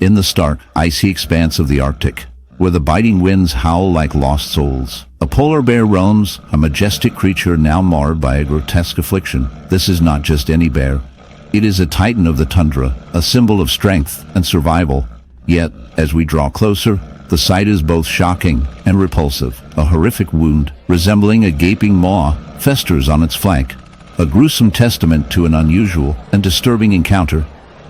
in the stark, icy expanse of the Arctic, where the biting winds howl like lost souls, a polar bear roams, a majestic creature now marred by a grotesque affliction. This is not just any bear. It is a titan of the tundra, a symbol of strength and survival. Yet, as we draw closer, the sight is both shocking and repulsive. A horrific wound, resembling a gaping maw, festers on its flank, a gruesome testament to an unusual and disturbing encounter.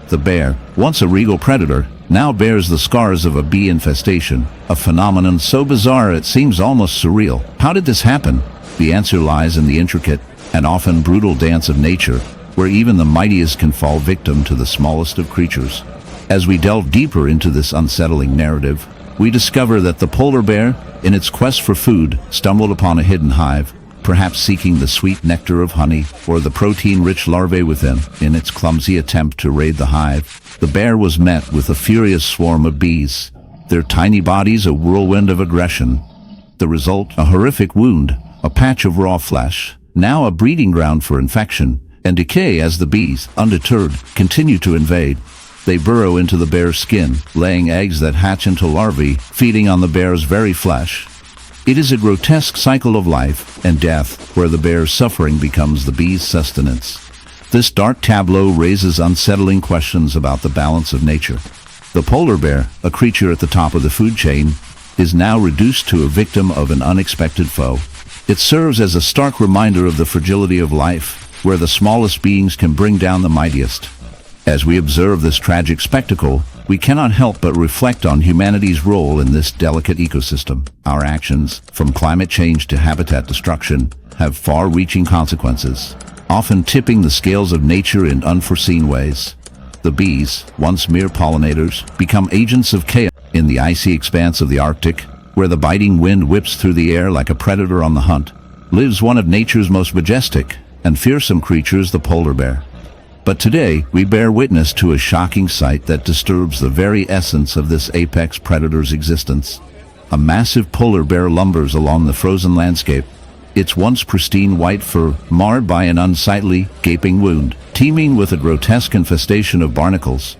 The bear, once a regal predator, now bears the scars of a bee infestation, a phenomenon so bizarre it seems almost surreal. How did this happen? The answer lies in the intricate and often brutal dance of nature, where even the mightiest can fall victim to the smallest of creatures. As we delve deeper into this unsettling narrative, we discover that the polar bear, in its quest for food, stumbled upon a hidden hive, perhaps seeking the sweet nectar of honey or the protein-rich larvae within. In its clumsy attempt to raid the hive, the bear was met with a furious swarm of bees, their tiny bodies a whirlwind of aggression. The result, a horrific wound, a patch of raw flesh, now a breeding ground for infection and decay as the bees, undeterred, continue to invade. They burrow into the bear's skin, laying eggs that hatch into larvae, feeding on the bear's very flesh. It is a grotesque cycle of life and death, where the bear's suffering becomes the bee's sustenance. This dark tableau raises unsettling questions about the balance of nature. The polar bear, a creature at the top of the food chain, is now reduced to a victim of an unexpected foe. It serves as a stark reminder of the fragility of life, where the smallest beings can bring down the mightiest. As we observe this tragic spectacle, we cannot help but reflect on humanity's role in this delicate ecosystem. Our actions, from climate change to habitat destruction, have far-reaching consequences, often tipping the scales of nature in unforeseen ways. The bees, once mere pollinators, become agents of chaos in the icy expanse of the Arctic, where the biting wind whips through the air like a predator on the hunt. Lives one of nature's most majestic and fearsome creatures, the polar bear. But today, we bear witness to a shocking sight that disturbs the very essence of this apex predator's existence. A massive polar bear lumbers along the frozen landscape, its once pristine white fur marred by an unsightly, gaping wound, teeming with a grotesque infestation of barnacles.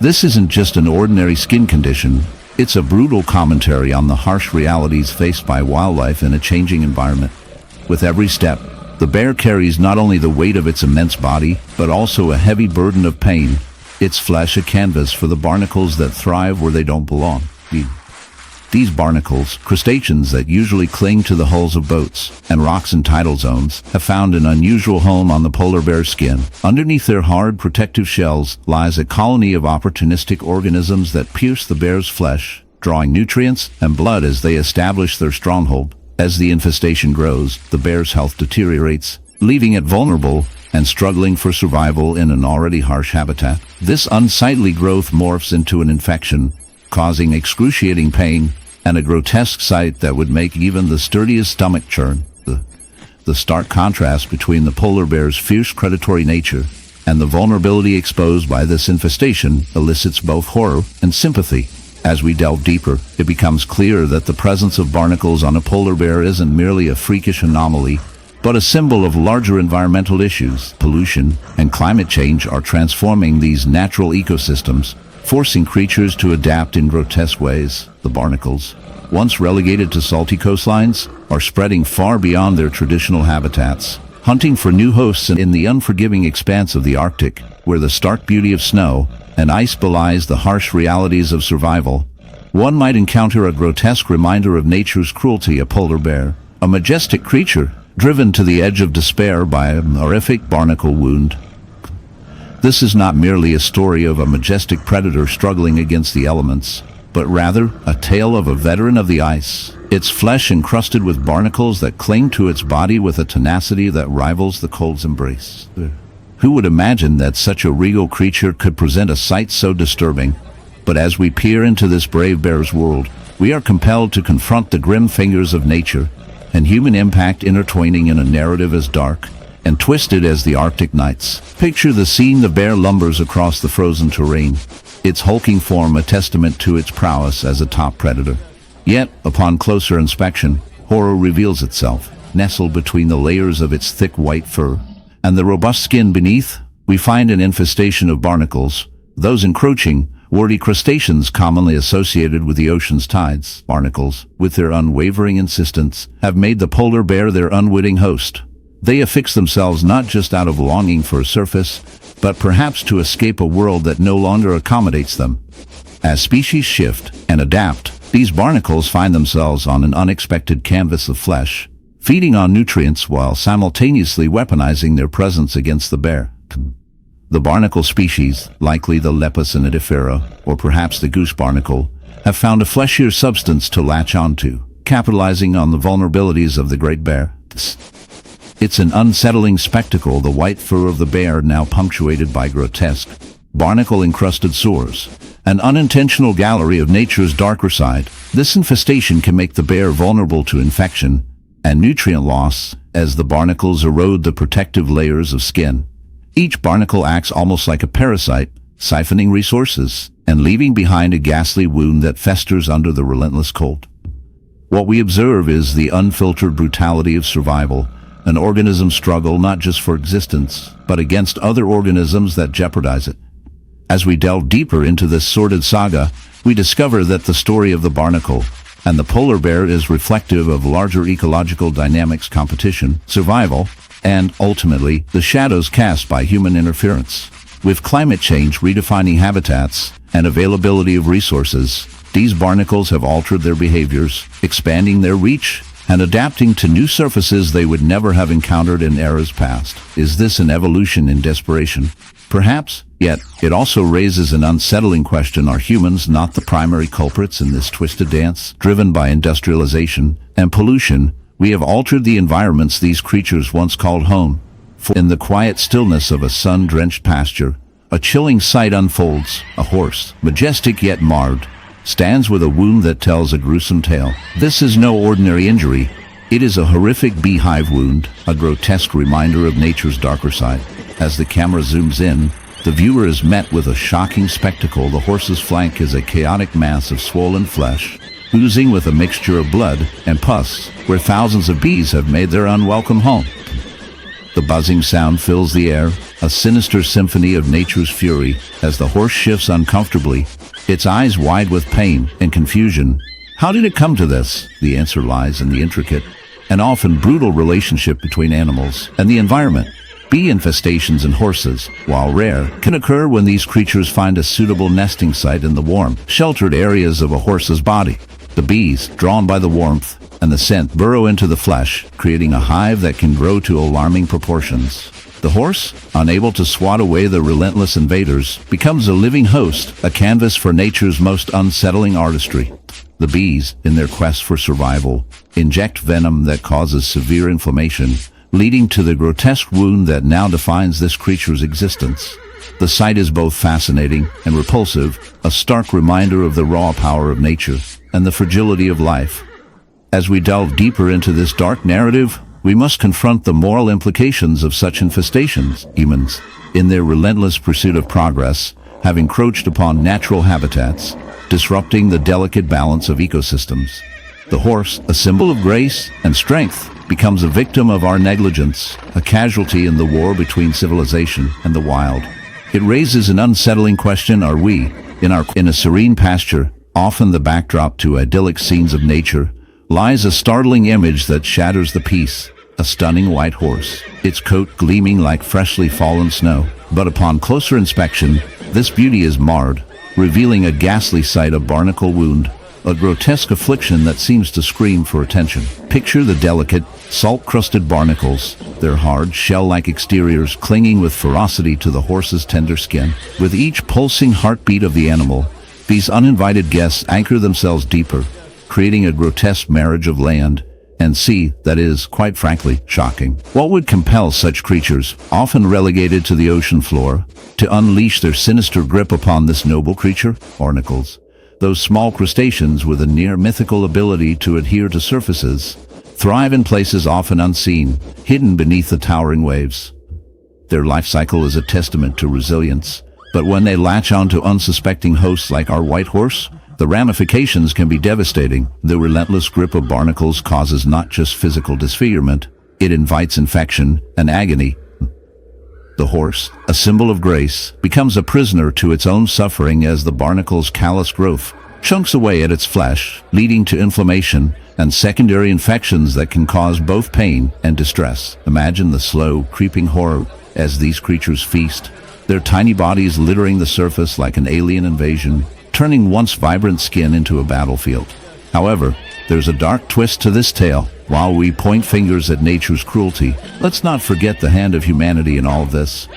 This isn't just an ordinary skin condition, it's a brutal commentary on the harsh realities faced by wildlife in a changing environment. With every step, the bear carries not only the weight of its immense body, but also a heavy burden of pain, its flesh a canvas for the barnacles that thrive where they don't belong. These barnacles, crustaceans that usually cling to the hulls of boats and rocks in tidal zones, have found an unusual home on the polar bear's skin. Underneath their hard, protective shells lies a colony of opportunistic organisms that pierce the bear's flesh, drawing nutrients and blood as they establish their stronghold. As the infestation grows, the bear's health deteriorates, leaving it vulnerable and struggling for survival in an already harsh habitat. This unsightly growth morphs into an infection, causing excruciating pain and a grotesque sight that would make even the sturdiest stomach churn. The stark contrast between the polar bear's fierce predatory nature and the vulnerability exposed by this infestation elicits both horror and sympathy. As we delve deeper, it becomes clear that the presence of barnacles on a polar bear isn't merely a freakish anomaly, but a symbol of larger environmental issues. Pollution and climate change are transforming these natural ecosystems, forcing creatures to adapt in grotesque ways. The barnacles, once relegated to salty coastlines, are spreading far beyond their traditional habitats, hunting for new hosts in the unforgiving expanse of the Arctic, where the stark beauty of snow and ice belies the harsh realities of survival. One might encounter a grotesque reminder of nature's cruelty: a polar bear, a majestic creature, driven to the edge of despair by a horrific barnacle wound. This is not merely a story of a majestic predator struggling against the elements, but rather a tale of a veteran of the ice, its flesh encrusted with barnacles that cling to its body with a tenacity that rivals the cold's embrace. Who would imagine that such a regal creature could present a sight so disturbing? But as we peer into this brave bear's world, we are compelled to confront the grim fingers of nature and human impact intertwining in a narrative as dark and twisted as the Arctic nights. Picture the scene: the bear lumbers across the frozen terrain, its hulking form a testament to its prowess as a top predator. Yet, upon closer inspection, horror reveals itself. Nestled between the layers of its thick white fur and the robust skin beneath, we find an infestation of barnacles, those encroaching Warty crustaceans commonly associated with the ocean's tides, barnacles, with their unwavering insistence, have made the polar bear their unwitting host. They affix themselves not just out of longing for a surface, but perhaps to escape a world that no longer accommodates them. As species shift and adapt, these barnacles find themselves on an unexpected canvas of flesh, feeding on nutrients while simultaneously weaponizing their presence against the bear. The barnacle species, likely the Lepus annidifera, or perhaps the goose barnacle, have found a fleshier substance to latch onto, capitalizing on the vulnerabilities of the great bear. It's an unsettling spectacle, the white fur of the bear now punctuated by grotesque, barnacle-encrusted sores, an unintentional gallery of nature's darker side. This infestation can make the bear vulnerable to infection and nutrient loss as the barnacles erode the protective layers of skin. Each barnacle acts almost like a parasite, siphoning resources and leaving behind a ghastly wound that festers under the relentless cold. What we observe is the unfiltered brutality of survival, an organism's struggle not just for existence, but against other organisms that jeopardize it. As we delve deeper into this sordid saga, we discover that the story of the barnacle and the polar bear is reflective of larger ecological dynamics, competition, survival, and, ultimately, the shadows cast by human interference. With climate change redefining habitats and availability of resources, these barnacles have altered their behaviors, expanding their reach and adapting to new surfaces they would never have encountered in eras past. Is this an evolution in desperation? Perhaps, yet it also raises an unsettling question: are humans not the primary culprits in this twisted dance? Driven by industrialization and pollution, we have altered the environments these creatures once called home. For in the quiet stillness of a sun-drenched pasture, a chilling sight unfolds. A horse, majestic yet marred, stands with a wound that tells a gruesome tale. This is no ordinary injury. It is a horrific beehive wound, a grotesque reminder of nature's darker side. As the camera zooms in, the viewer is met with a shocking spectacle. The horse's flank is a chaotic mass of swollen flesh, oozing with a mixture of blood and pus, where thousands of bees have made their unwelcome home. The buzzing sound fills the air, a sinister symphony of nature's fury, as the horse shifts uncomfortably, its eyes wide with pain and confusion. How did it come to this? The answer lies in the intricate and often brutal relationship between animals and the environment. Bee infestations in horses, while rare, can occur when these creatures find a suitable nesting site in the warm, sheltered areas of a horse's body. The bees, drawn by the warmth and the scent, burrow into the flesh, creating a hive that can grow to alarming proportions. The horse, unable to swat away the relentless invaders, becomes a living host, a canvas for nature's most unsettling artistry. The bees, in their quest for survival, inject venom that causes severe inflammation, leading to the grotesque wound that now defines this creature's existence. The sight is both fascinating and repulsive, a stark reminder of the raw power of nature and the fragility of life. As we delve deeper into this dark narrative, we must confront the moral implications of such infestations. Humans, in their relentless pursuit of progress, have encroached upon natural habitats, disrupting the delicate balance of ecosystems. The horse, a symbol of grace and strength, becomes a victim of our negligence, a casualty in the war between civilization and the wild. It raises an unsettling question: are we, in a serene pasture, often the backdrop to idyllic scenes of nature, lies a startling image that shatters the peace, a stunning white horse, its coat gleaming like freshly fallen snow. But upon closer inspection, this beauty is marred, revealing a ghastly sight: a barnacle wound, a grotesque affliction that seems to scream for attention. Picture the delicate, salt-crusted barnacles, their hard, shell-like exteriors clinging with ferocity to the horse's tender skin. With each pulsing heartbeat of the animal, these uninvited guests anchor themselves deeper, creating a grotesque marriage of land and sea that is, quite frankly, shocking. What would compel such creatures, often relegated to the ocean floor, to unleash their sinister grip upon this noble creature? Barnacles, those small crustaceans with a near-mythical ability to adhere to surfaces, thrive in places often unseen, hidden beneath the towering waves. Their life cycle is a testament to resilience, but when they latch onto unsuspecting hosts like our white horse, the ramifications can be devastating. The relentless grip of barnacles causes not just physical disfigurement, it invites infection and agony. The horse, a symbol of grace, becomes a prisoner to its own suffering as the barnacle's callous growth chunks away at its flesh, leading to inflammation and secondary infections that can cause both pain and distress. Imagine the slow, creeping horror as these creatures feast, their tiny bodies littering the surface like an alien invasion, turning once vibrant skin into a battlefield. However, there's a dark twist to this tale. While we point fingers at nature's cruelty, let's not forget the hand of humanity in all of this.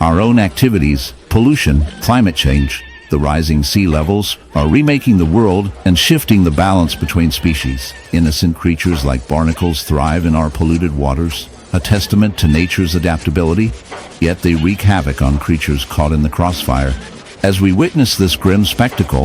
Our own activities, pollution, climate change, the rising sea levels are remaking the world and shifting the balance between species. Innocent creatures like barnacles thrive in our polluted waters, a testament to nature's adaptability, yet they wreak havoc on creatures caught in the crossfire. As we witness this grim spectacle,